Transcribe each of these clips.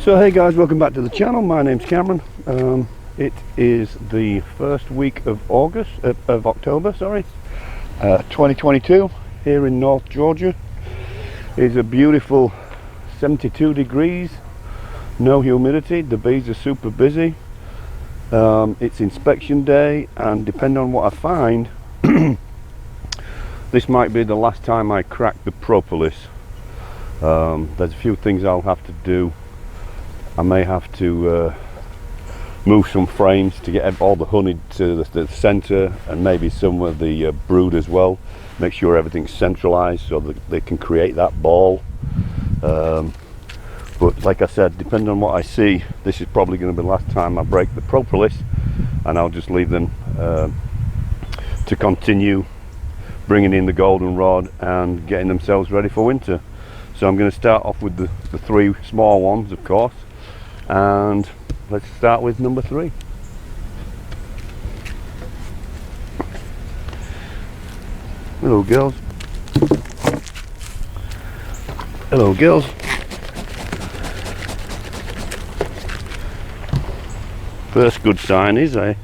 So hey guys, welcome back to the channel. My name's Cameron. It is the first week of October, 2022 here in North Georgia. It's a beautiful 72 degrees, no humidity. The bees are super busy. It's inspection day, and depending on what I find, this might be the last time I crack the propolis. There's a few things I'll have to do. I may have to move some frames to get all the honey to the center, and maybe some of the brood as well. Make sure everything's centralized so that they can create that ball. But like I said, depending on what I see, this is probably going to be the last time I break the propolis, and I'll just leave them to continue bringing in the goldenrod and getting themselves ready for winter. So I'm going to start off with the three small ones, of course. And let's start with number 3. Hello girls. Hello girls. First good sign is I'm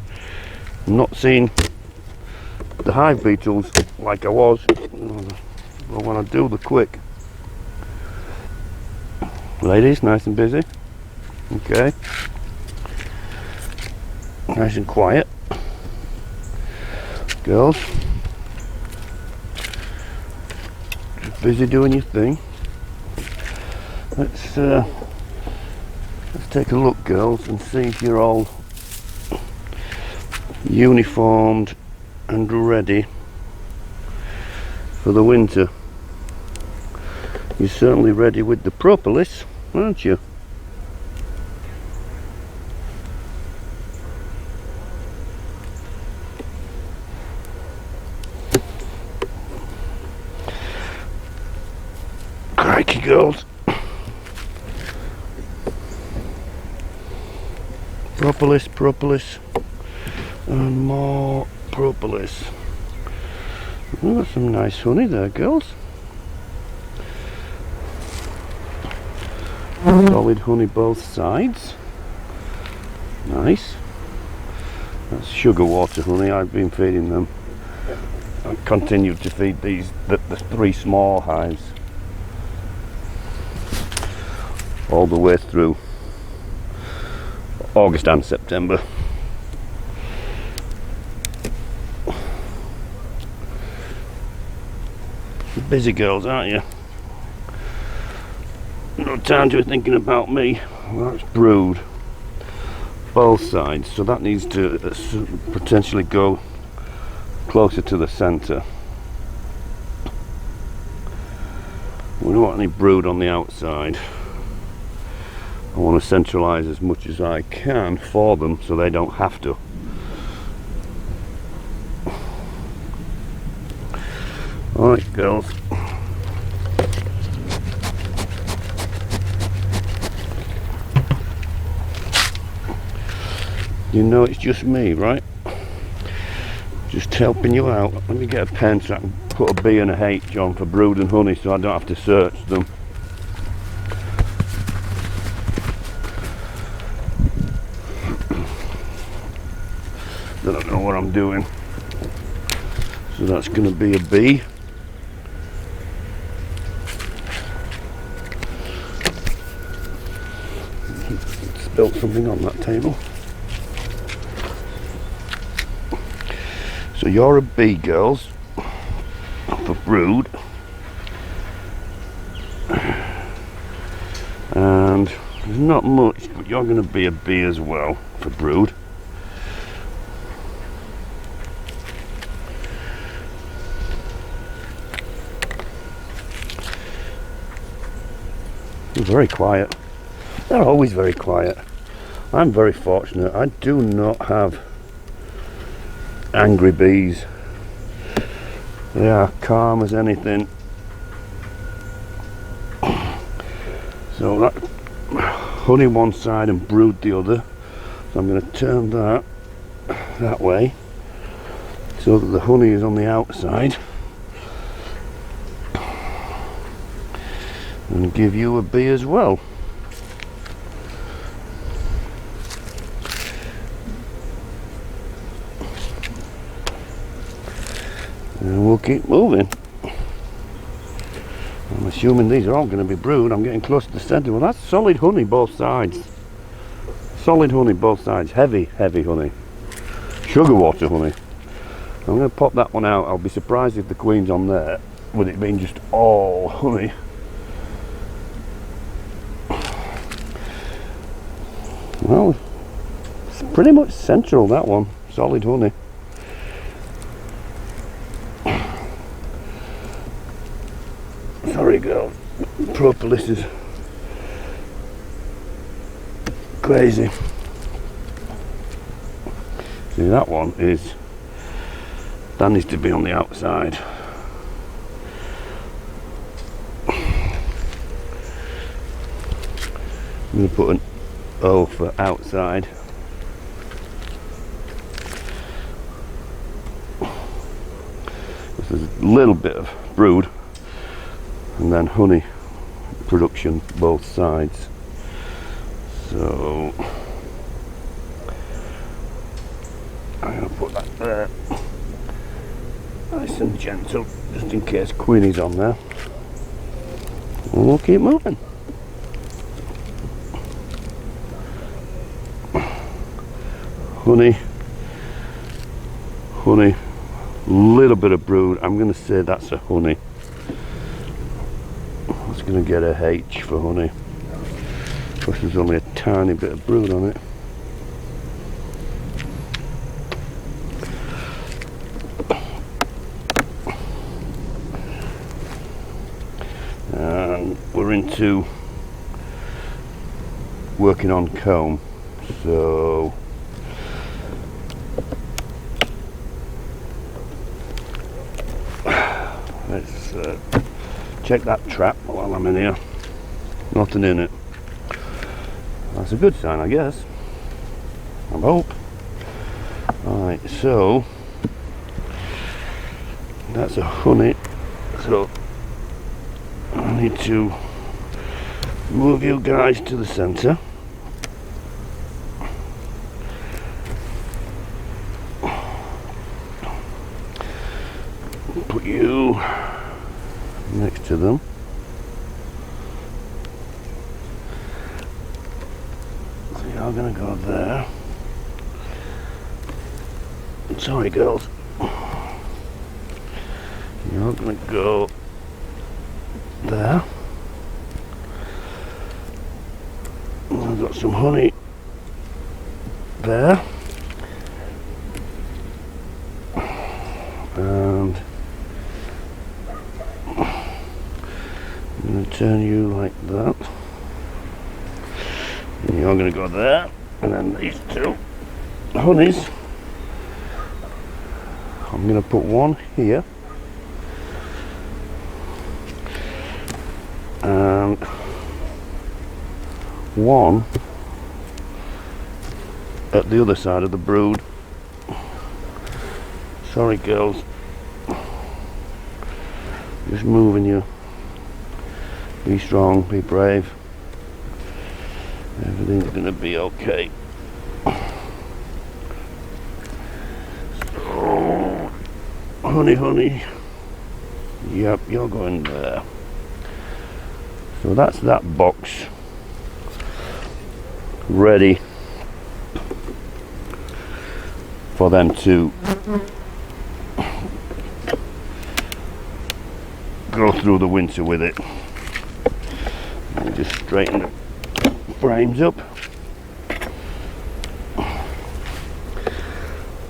not seeing the hive beetles like I was when I do the quick. Ladies, nice and busy. Okay, nice and quiet. Girls, just busy doing your thing. Let's take a look, girls, and see if you're all uniformed and ready for the winter. You're certainly ready with the propolis, aren't you? Crikey, girls. Propolis, and more propolis. We've got some nice honey there, girls. Solid honey both sides. Nice. That's sugar water honey. I've been feeding them. I continue to feed the 3 small hives all the way through August and September. Busy girls, aren't you? No time to be thinking about me. Well, that's brood, both sides, so that needs to potentially go closer to the center. We don't want any brood on the outside. I want to centralize as much as I can for them so they don't have to. Alright, girls. You know it's just me, right? Just helping you out. Let me get a pen so I can put a B and a H on for brood and honey so I don't have to search them. I don't know what I'm doing. So that's going to be a B. Spilled something on that table. So you're a B, girls, for brood. And there's not much, but you're going to be a B as well for brood. They're very quiet. They're always very quiet. I'm very fortunate. I do not have angry bees. They are calm as anything. So that honey one side and brood the other. So I'm going to turn that way so that the honey is on the outside. and give you a B as well. And we'll keep moving. I'm assuming these are all going to be brewed. I'm getting close to the centre. Well, that's solid honey both sides. Solid honey both sides. Heavy, heavy honey. Sugar water honey. I'm going to pop that one out. I'll be surprised if the queen's on there, with it being just all honey. Well, it's pretty much central, that one. Solid honey. Sorry girl, propolis is crazy. See, that one is, that needs to be on the outside. I'm going to put an O for outside. There's a little bit of brood and then honey production both sides. So I'm going to put that there, nice and gentle, just in case Queenie's on there. And we'll keep moving. Honey, honey, little bit of brood. I'm going to say that's a honey. It's going to get a H for honey. Plus there's only a tiny bit of brood on it. And we're into working on comb. So let's check that trap while I'm in here. Nothing in it. That's a good sign, I guess. I hope. Alright, so that's a honey. So I need to move you guys to the center. Put you next to them. So you're gonna go there. Sorry girls. You're gonna go there. I've got some honey there. And I'm going to turn you like that. And you're going to go there. And then these two honeys, I'm going to put one here. And one at the other side of the brood. Sorry girls, just moving you. Be strong, be brave. Everything's gonna be okay. So, honey, honey. Yep, you're going there. So that's that box ready for them to go through the winter with it. And just straighten the frames up,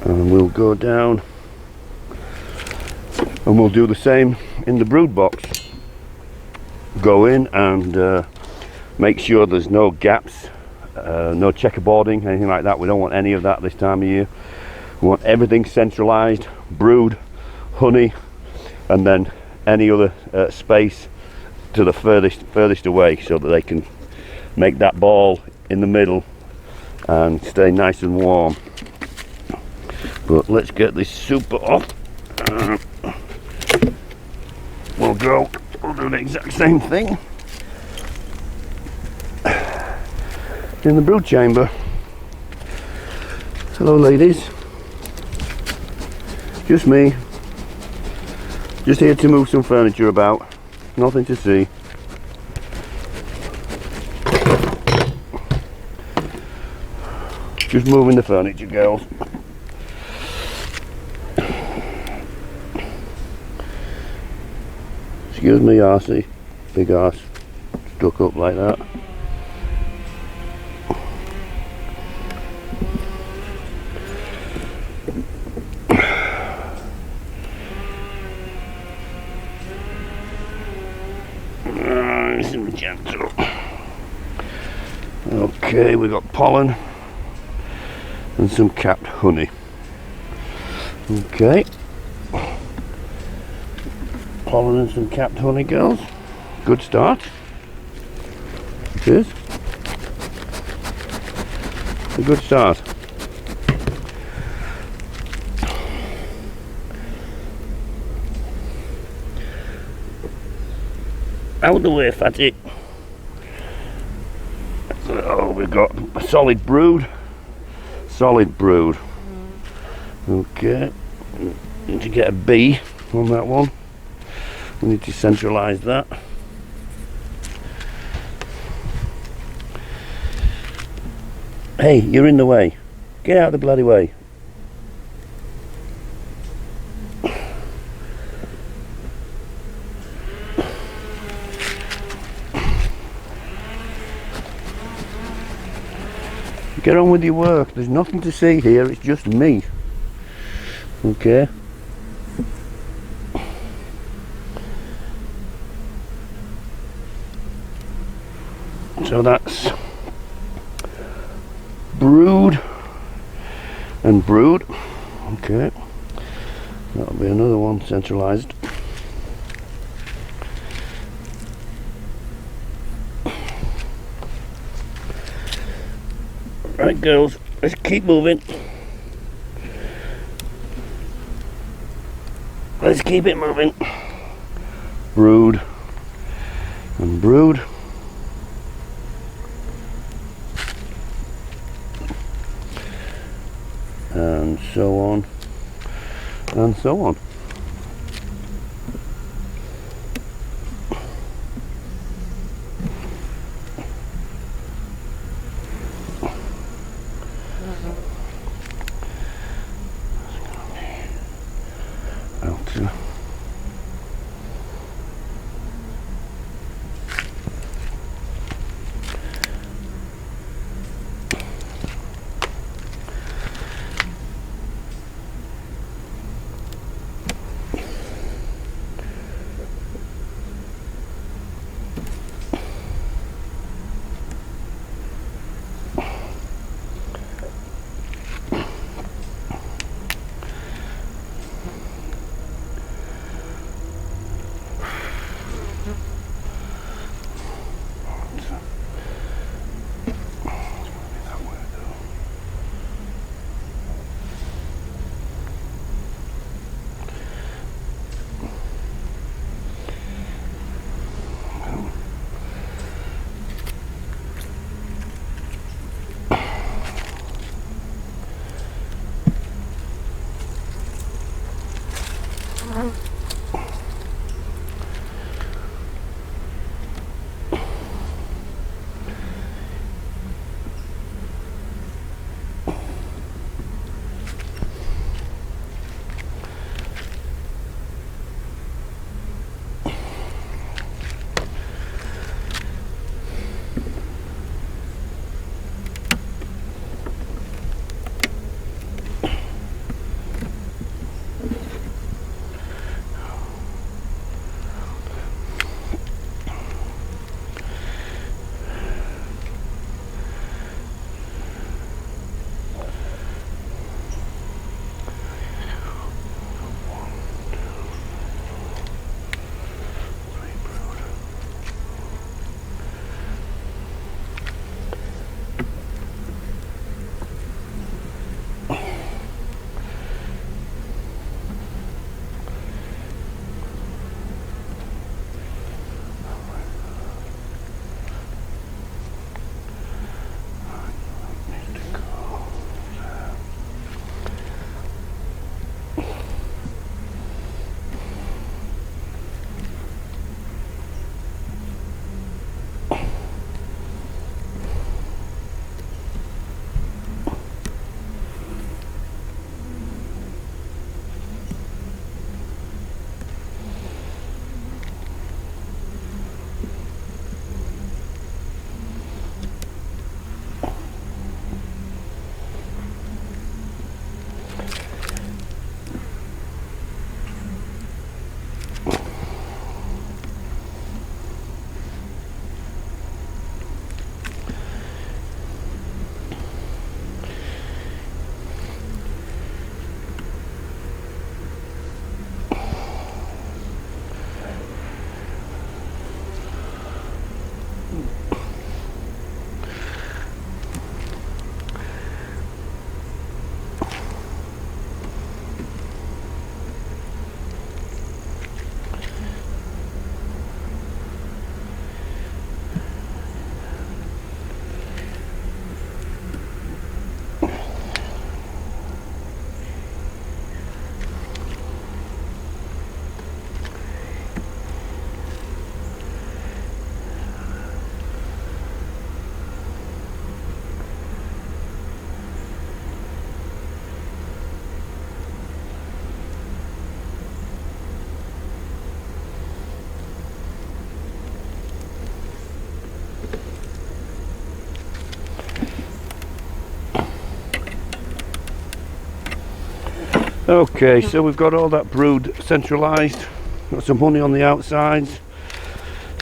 and we'll go down and we'll do the same in the brood box. Go in and make sure there's no gaps, no checkerboarding, anything like that. We don't want any of that this time of year. We want everything centralized, brood, honey, and then any other space to the furthest away, so that they can make that ball in the middle and stay nice and warm. But let's get this super off. We'll do the exact same thing in the brood chamber. Hello ladies, just me. Just here to move some furniture about, nothing to see. Just moving the furniture, girls. Excuse me, arsey, big arse, stuck up like that. Nice and gentle. Okay, we've got pollen and some capped honey. Okay. Pollen and some capped honey, girls. Good start. It is. A good start. Out of the way, fatty. So we've got a solid brood. Solid brood. Okay. Need to get a B on that one. We need to centralise that. Hey, you're in the way. Get out of the bloody way. Get on with your work. There's nothing to see here. It's just me. Okay. So that's brood and brood. Okay. That'll be another one centralised. Right, girls, let's keep moving. Let's keep it moving. Brood and brood. And so on and so on. Okay, so we've got all that brood centralised, got some honey on the outsides,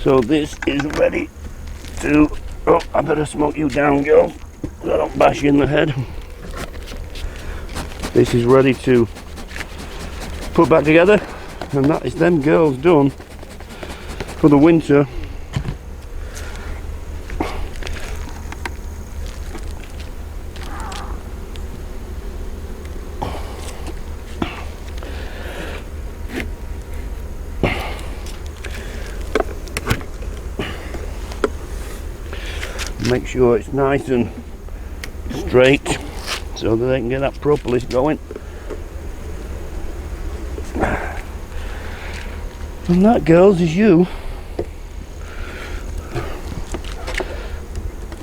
so this is ready to, oh, I better smoke you down, girl, so I don't bash you in the head. This is ready to put back together, and that is them girls done for the winter. Make sure it's nice and straight so that they can get that propolis going. And that, girls, is you.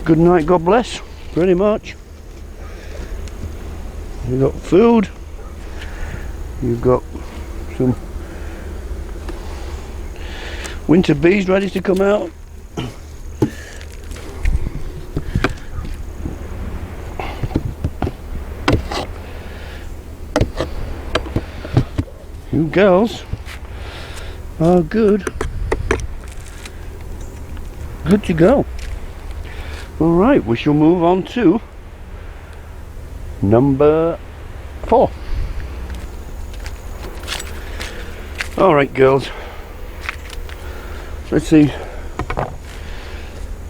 Good night, God bless, pretty much. You've got food, you've got some winter bees ready to come out. You girls are good to go. Alright, we shall move on to number 4. Alright, girls, let's see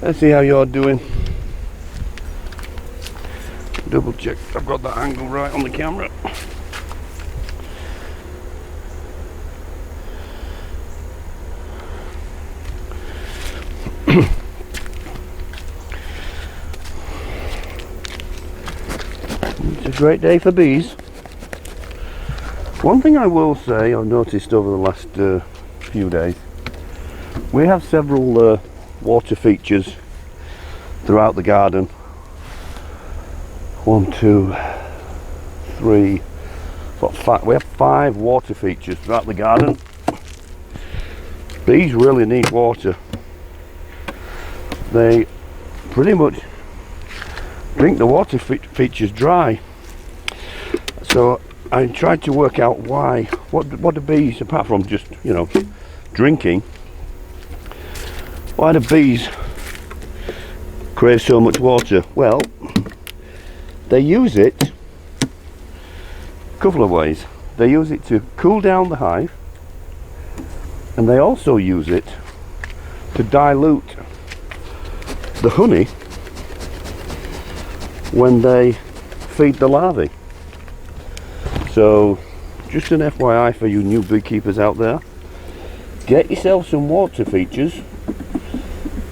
how you're doing. Double check I've got that angle right on the camera. It's a great day for bees. One thing I will say I've noticed over the last few days, we have several water features throughout the garden. 1, 2, 3, 4, 5. We have 5 water features throughout the garden. Bees really need water. They pretty much drink the water features dry. So I tried to work out why, what do bees, apart from just, you know, drinking, why do bees crave so much water? Well, they use it a couple of ways. They use it to cool down the hive, and they also use it to dilute the honey when they feed the larvae. So just an FYI for you new beekeepers out there, get yourself some water features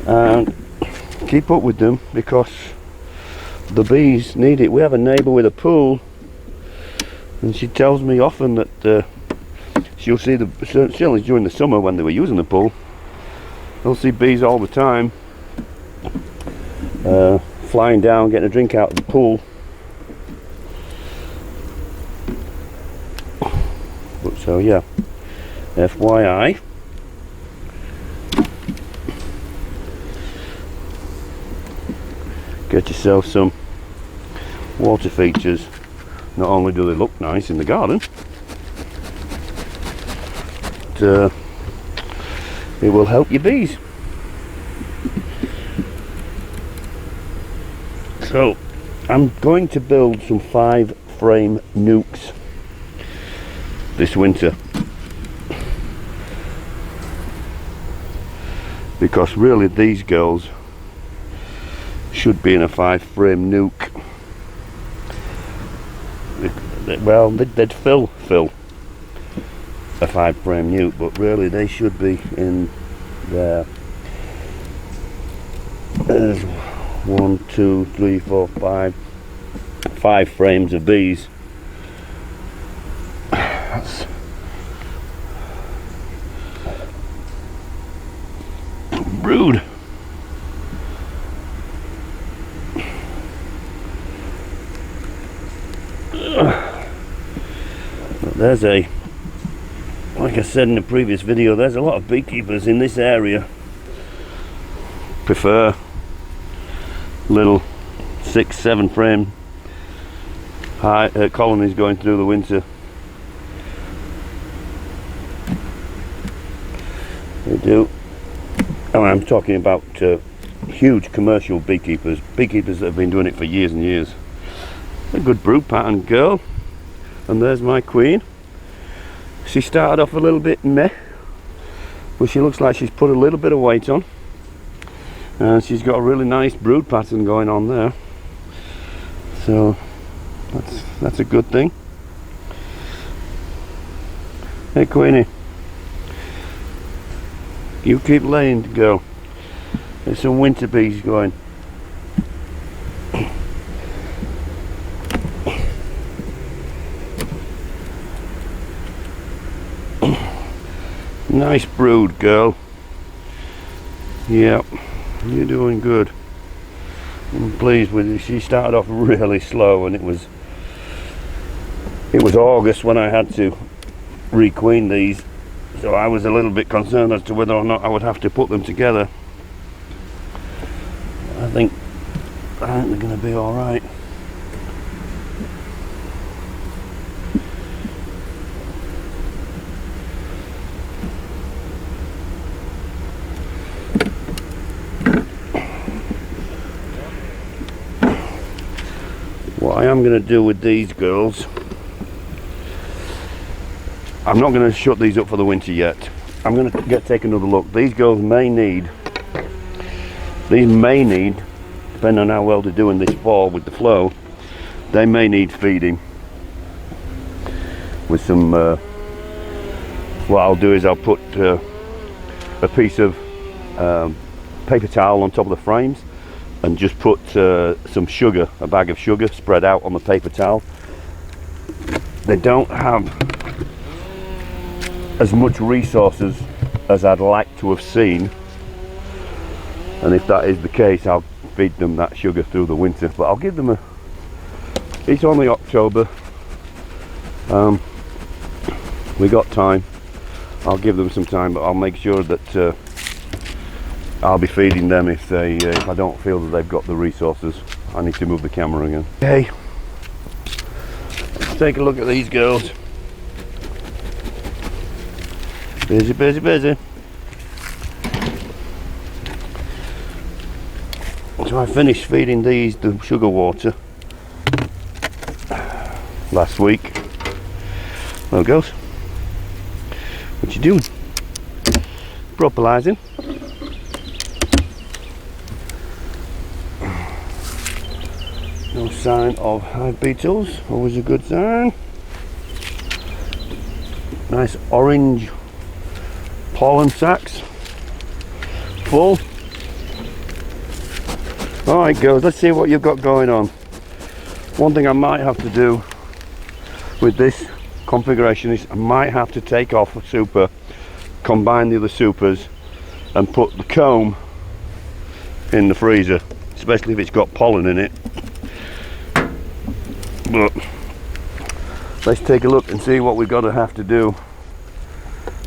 and keep up with them, because the bees need it. We have a neighbour with a pool, and she tells me often that she'll see certainly during the summer when they were using the pool, they'll see bees all the time flying down, getting a drink out of the pool. But so yeah, FYI. Get yourself some water features. Not only do they look nice in the garden, but it will help your bees. So I'm going to build some 5-frame nukes this winter, because really these girls should be in a 5-frame nuke. Well, they'd fill a 5-frame nuke, but really they should be in there. There's 1, 2, 3, 4, 5 frames of bees. That's brood. There's like I said in the previous video, there's a lot of beekeepers in this area prefer little 6-7 frame colonies going through the winter. They do. And I'm talking about huge commercial beekeepers that have been doing it for years and years. A good brood pattern girl. And there's my queen. She started off a little bit meh, but she looks like she's put a little bit of weight on, and she's got a really nice brood pattern going on there, so that's a good thing. Hey Queenie, you keep laying, girl. There's some winter bees going. Nice brood, girl. Yep, you're doing good. I'm pleased with it. She started off really slow, and it was August when I had to requeen these, so I was a little bit concerned as to whether or not I would have to put them together. I think they're going to be all right. What I am going to do with these girls, I'm not going to shut these up for the winter yet. I'm going to take another look. These girls may need, depending on how well they're doing this fall with the flow, they may need feeding with some, what I'll do is I'll put a piece of paper towel on top of the frames and just put some sugar, a bag of sugar spread out on the paper towel. They don't have as much resources as I'd like to have seen, and if that is the case, I'll feed them that sugar through the winter. But I'll give them it's only October, we got time. I'll give them some time, but I'll make sure that I'll be feeding them if I don't feel that they've got the resources. I need to move the camera again. Okay, let's take a look at these girls. Busy, busy, busy. So I finished feeding these the sugar water last week. Well, girls, what you doing? Propylizing. No sign of hive beetles, always a good sign. Nice orange pollen sacs, full. Alright girls, let's see what you've got going on. One thing I might have to do with this configuration is I might have to take off a super, combine the other supers and put the comb in the freezer, especially if it's got pollen in it. But let's take a look and see what we've got to have to do.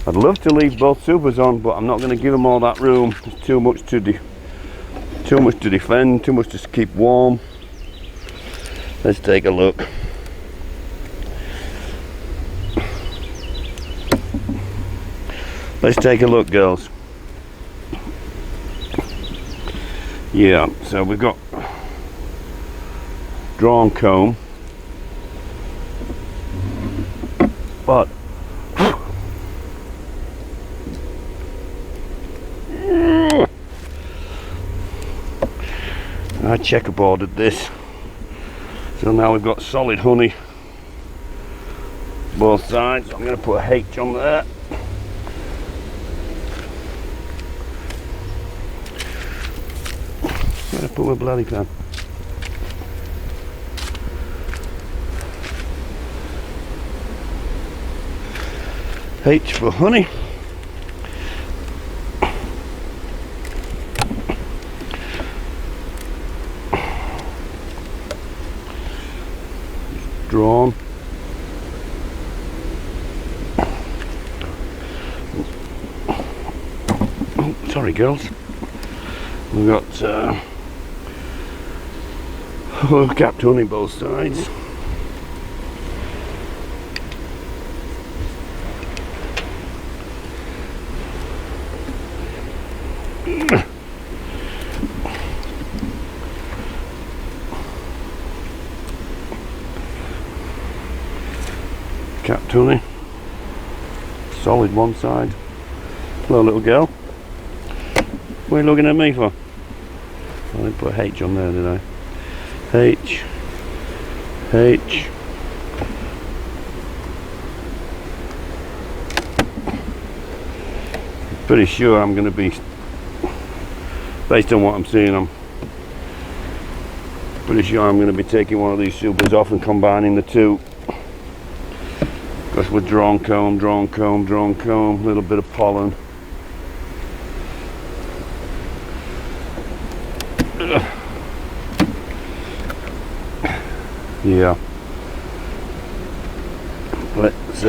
I'd love to leave both supers on, but I'm not going to give them all that room. There's too much to defend, too much to keep warm. Let's take a look. Let's take a look, girls. Yeah, so we've got drawn comb, but I checkerboarded this, so now we've got solid honey both sides. I'm going to put a H on there. Where did I put my bloody pen? H for honey. Drawn. Oh, sorry girls. We've got capped honey both sides. Capped honey, solid one side. Hello little girl, what are you looking at me for? I didn't put H on there, did I? H. Pretty sure I'm going to be, based on what I'm seeing, I'm pretty sure I'm going to be taking one of these supers off and combining the two. Because with drawn comb, a little bit of pollen. Yeah. Let's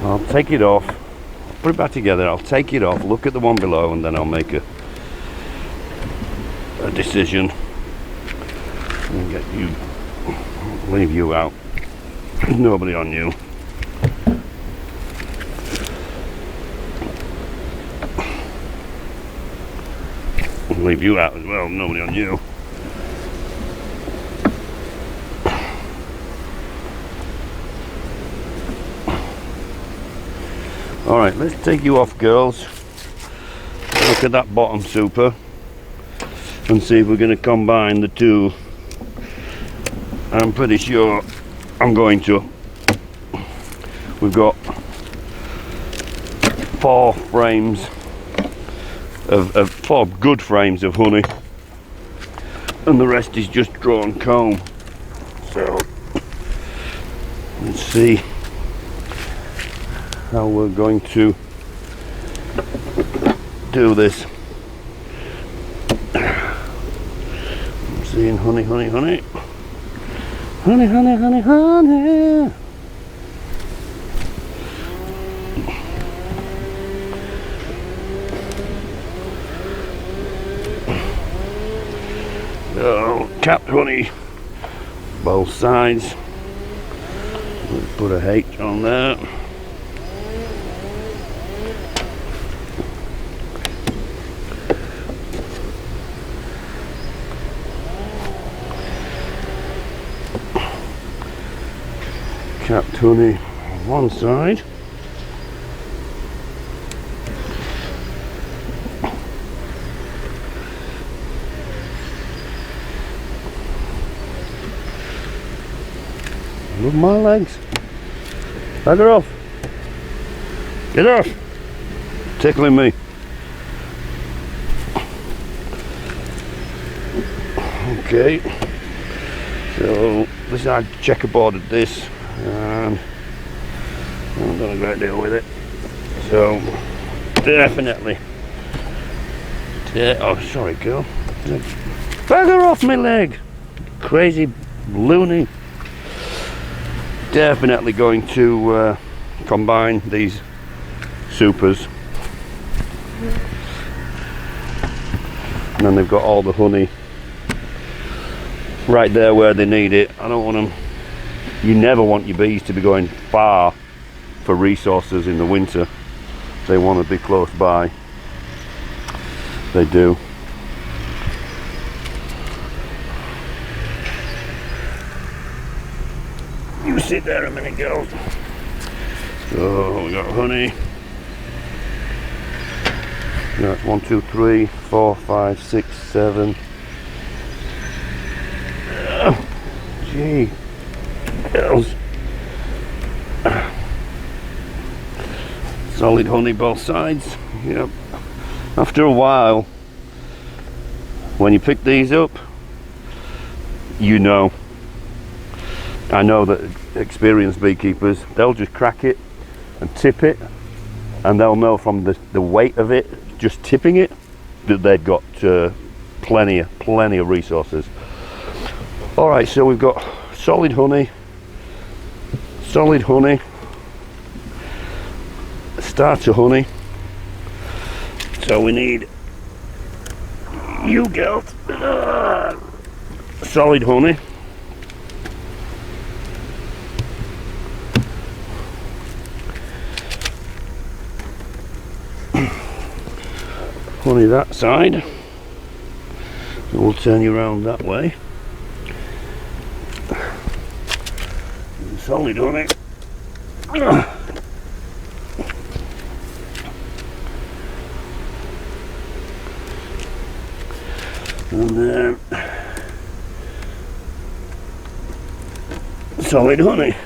I'll take it off, put it back together, I'll take it off, look at the one below, and then I'll make a decision and get you, leave you out. There's nobody on you. Leave you out as well, nobody on you. Alright, let's take you off, girls. Look at that bottom super and see if we're going to combine the two. I'm pretty sure I'm going to. We've got 4 frames of 4 good frames of honey, and the rest is just drawn comb. So let's see how we're going to do this. I'm seeing honey. Honey. Oh, capped honey, both sides. Let's put a H on there. Capped honey on one side. Love my legs. Back her off. Get off. Tickling me. Okay. So this, I checkerboarded this and I haven't done a great deal with it. So definitely. Oh, sorry, girl. Bugger off my leg. Crazy loony. Definitely going to combine these supers, and then they've got all the honey right there where they need it. I don't want them, you never want your bees to be going far for resources in the winter. They want to be close by. They do. You sit there a minute, girls. So we got honey. We got 1, 2, 3, 4, 5, 6, 7. Gee, girls. Solid honey both sides. Yep. After a while, when you pick these up, you know. I know that experienced beekeepers, they'll just crack it and tip it, and they'll know from the weight of it, just tipping it, that they've got plenty of resources. Alright, so we've got solid honey, starter honey. So we need you girls, solid honey. funny that side, so we'll turn you around that way. Solid on it. And then solid honey.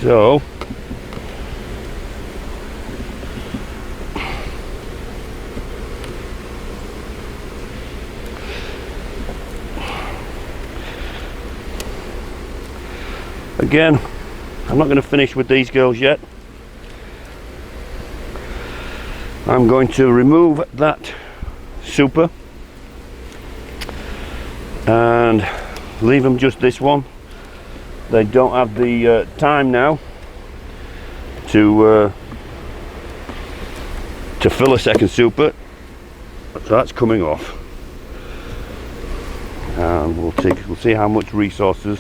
So again, I'm not going to finish with these girls yet. I'm going to remove that super and leave them just this one. They don't have the time now to fill a second super, so that's coming off. And we'll see how much resources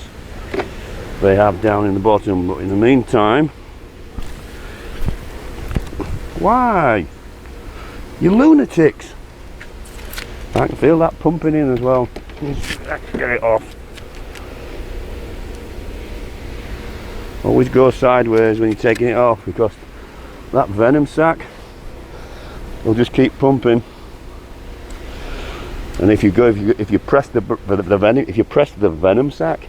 they have down in the bottom. But in the meantime, why, you lunatics! I can feel that pumping in as well. Let's get it off. Always go sideways when you're taking it off, because that venom sac will just keep pumping. And if you press the venom sac,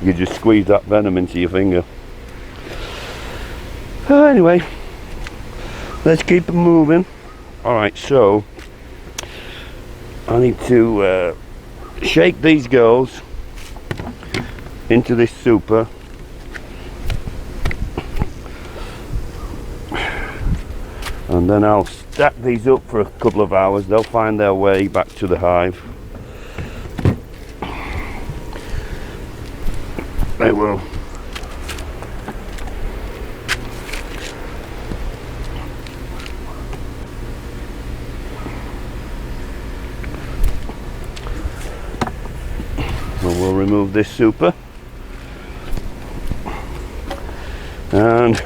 you just squeeze that venom into your finger. Anyway, let's keep it moving. Alright, so I need to shake these girls into this super. And then I'll stack these up for a couple of hours. They'll find their way back to the hive. They will. And we'll remove this super. And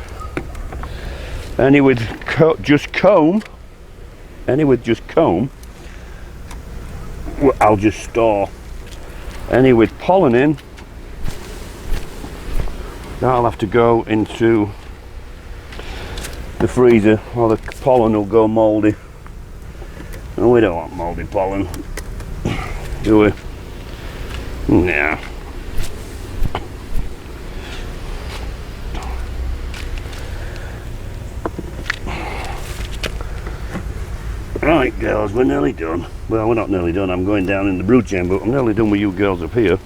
any with just comb, I'll just store. Any with pollen in, that'll have to go into the freezer, or the pollen will go mouldy. And we don't want mouldy pollen, do we? Nah. Right girls, we're nearly done. Well, we're not nearly done. I'm going down in the brood chamber, but I'm nearly done with you girls up here.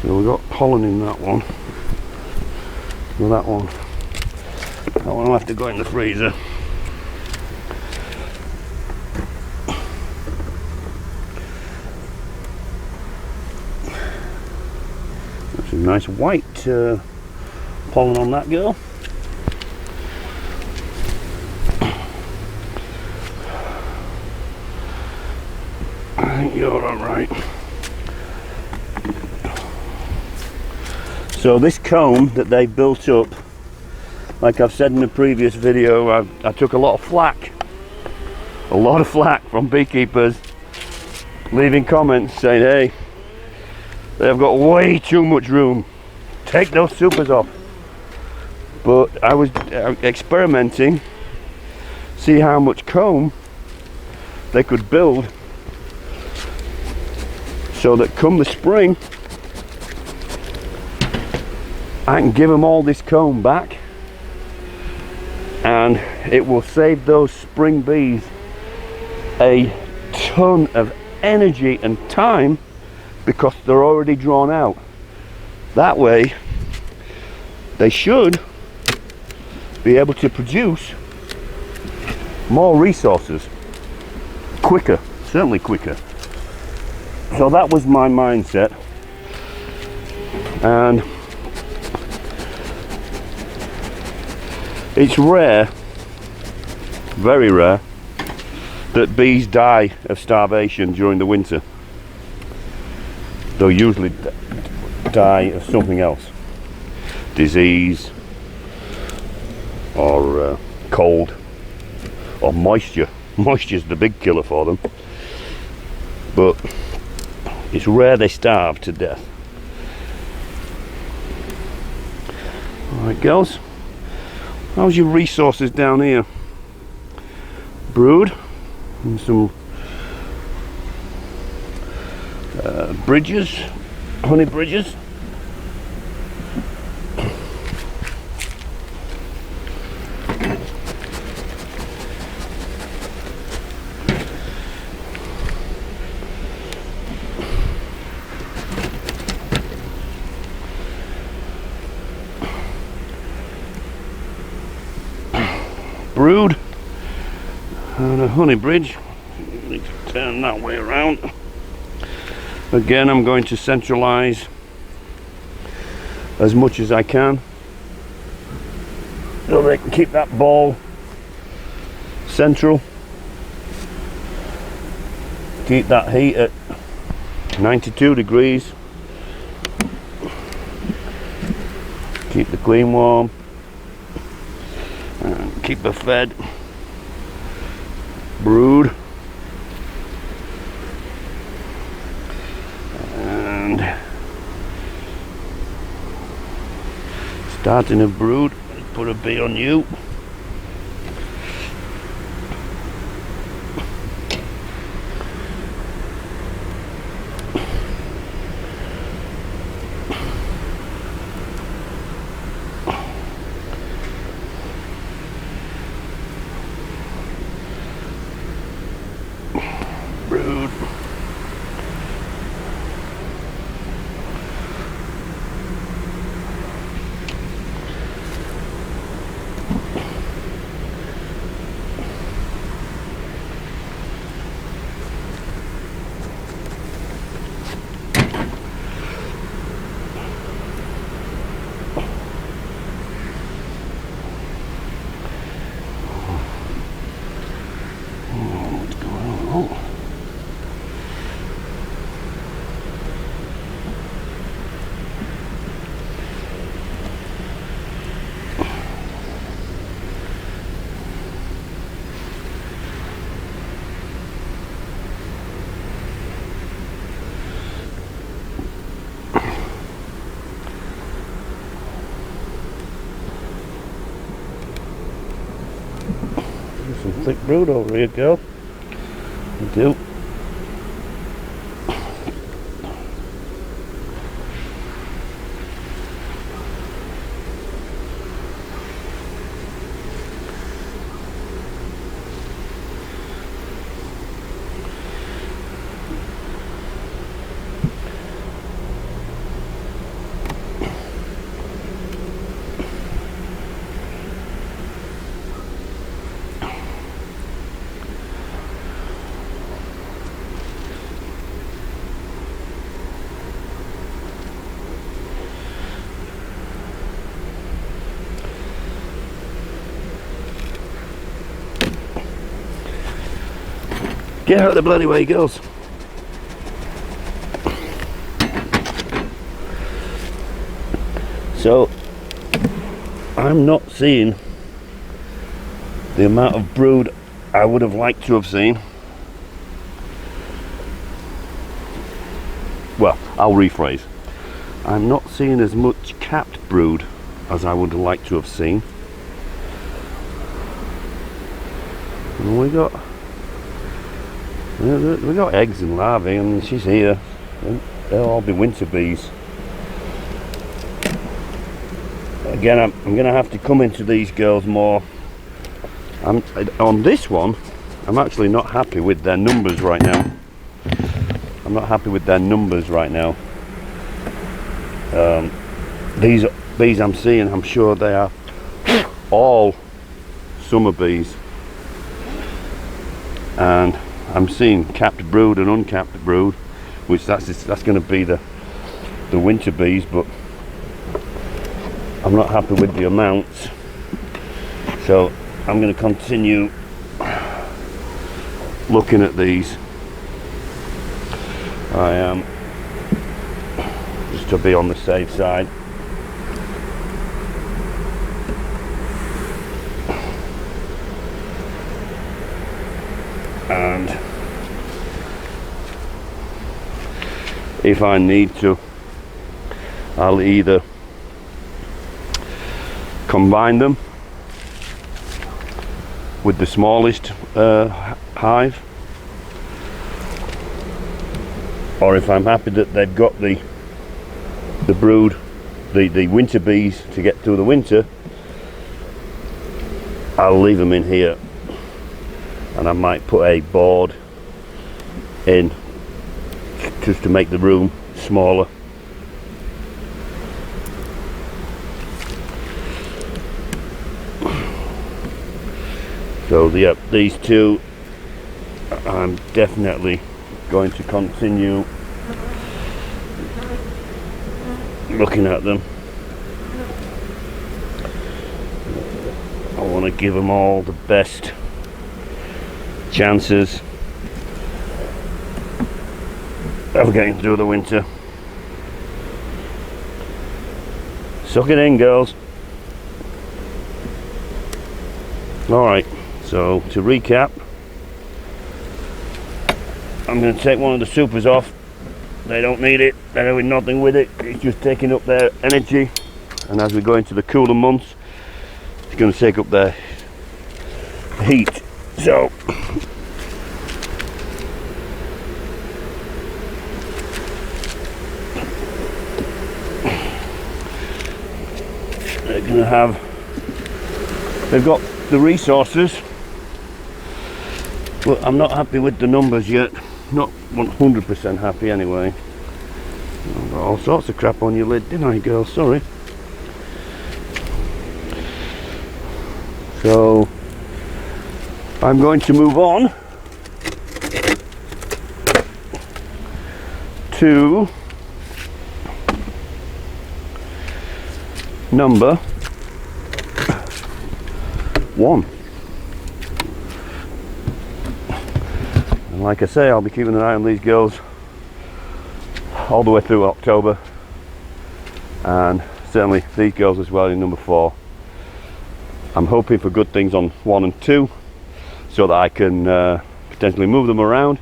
So we've got pollen in that one. Well, that one will have to go in the freezer. That's some nice white pollen on that girl. I think you're alright. So this comb that they built up, like I've said in the previous video, I took a lot of flack from beekeepers leaving comments saying, hey, they've got way too much room, take those supers off. But I was experimenting, see how much comb they could build, so that come the spring I can give them all this comb back, and it will save those spring bees a ton of energy and time, because they're already drawn out. That way they should be able to produce more resources quicker, certainly quicker. So that was my mindset, and it's rare, very rare, that bees die of starvation during the winter. they'll usually die of something else, disease or cold or moisture. Moisture's the big killer for them, but it's rare they starve to death. Alright girls, how's your resources down here? Brood and some bridges, honey bridges. Brood and a honey bridge. Need to turn that way around. Again, I'm going to centralize as much as I can so they can keep that ball central, keep that heat at 92 degrees, keep the queen warm, and keep her fed. Brood and starting a brood. Put a bee on you. Brood. What's going on? Some thick brood over here, girl. You do. Get out of the bloody way, girls. So, I'm not seeing the amount of brood I would have liked to have seen. Well, I'll rephrase. I'm not seeing as much capped brood as I would have liked to have seen. And we got eggs and larvae, and she's here. They'll all be winter bees. Again, I'm going to have to come into these girls more. On this one, I'm actually not happy with their numbers right now. I'm not happy with their numbers right now. These bees I'm seeing, I'm sure they are all summer bees. And I'm seeing capped brood and uncapped brood, which that's going to be the winter bees, but I'm not happy with the amounts. So I'm going to continue looking at these. I am to be on the safe side. And if I need to, I'll either combine them with the smallest hive, or if I'm happy that they've got the brood, the winter bees to get through the winter, I'll leave them in here, and I might put a board in just to make the room smaller. So yeah, these two, I'm definitely going to continue looking at them. I want to give them all the best chances of getting through the winter. Suck it in, girls. Alright, so to recap, I'm going to take one of the supers off. They don't need it, they're doing nothing with it, it's just taking up their energy, and as we go into the cooler months, it's going to take up their heat. So they're going to have, they've got the resources, but I'm not happy with the numbers yet. Not 100% happy anyway. I've got all sorts of crap on your lid, didn't I, girl? Sorry. So I'm going to move on to number 1. And like I say, I'll be keeping an eye on these girls all the way through October, and certainly these girls as well in number 4. I'm hoping for good things on 1 and 2 so that I can potentially move them around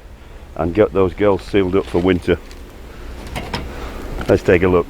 and get those girls sealed up for winter. Let's take a look.